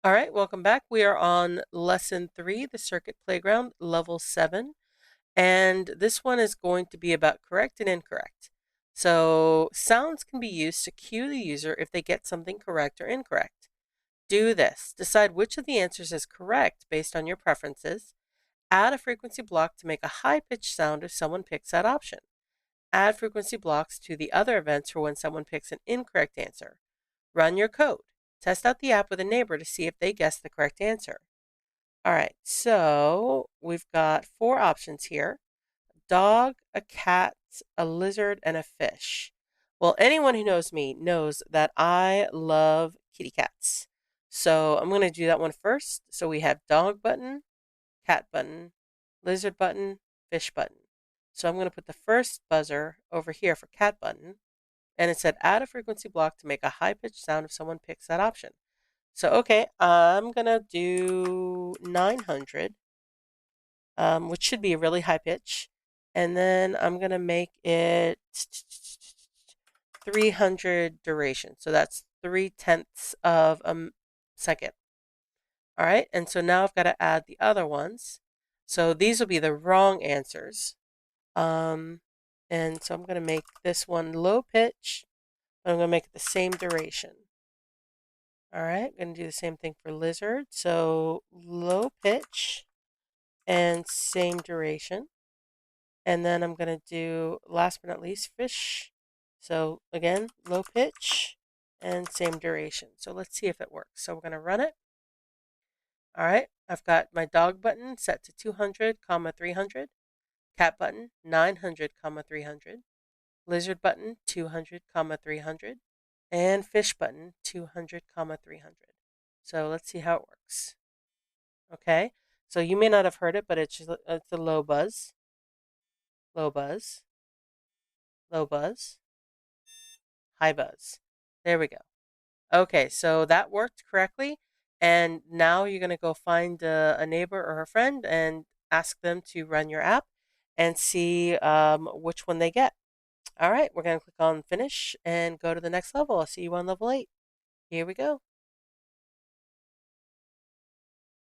All right, welcome back. We are on lesson 3, the circuit playground, level 7. And this one is going to be about correct and incorrect. So sounds can be used to cue the user if they get something correct or incorrect. Do this. Decide which of the answers is correct based on your preferences. Add a frequency block to make a high-pitched sound if someone picks that option. Add frequency blocks to the other events for when someone picks an incorrect answer. Run your code. Test out the app with a neighbor to see if they guess the correct answer. All right, so we've got 4 options here: a dog, a cat, a lizard, and a fish. Well, anyone who knows me knows that I love kitty cats. So I'm going to do that one first. So we have dog button, cat button, lizard button, fish button. So I'm going to put the first buzzer over here for cat button. And it said add a frequency block to make a high pitched sound if someone picks that option. So, okay, I'm going to do 900, which should be a really high pitch. And then I'm going to make it 300 duration. So that's 3/10 of a second. All right, and so now I've got to add the other ones. So these will be the wrong answers. Um, and so I'm going to make this one low pitch. I'm going to make it the same duration. All right, I'm going to do the same thing for lizard. So low pitch and same duration. And then I'm going to do, last but not least, fish. So again, low pitch and same duration. So let's see if it works. So we're going to run it. All right, I've got my dog button set to 200, 300. Cat button 900, 300. Lizard button 200, 300. And fish button 200, 300. So let's see how it works. Okay, so you may not have heard it, but it's a low buzz, low buzz, low buzz, high buzz. There we go. Okay, so that worked correctly. And now you're going to go find a neighbor or a friend and ask them to run your app and see which one they get. All right, we're going to click on finish and go to the next level. I'll see you on level 8. Here we go.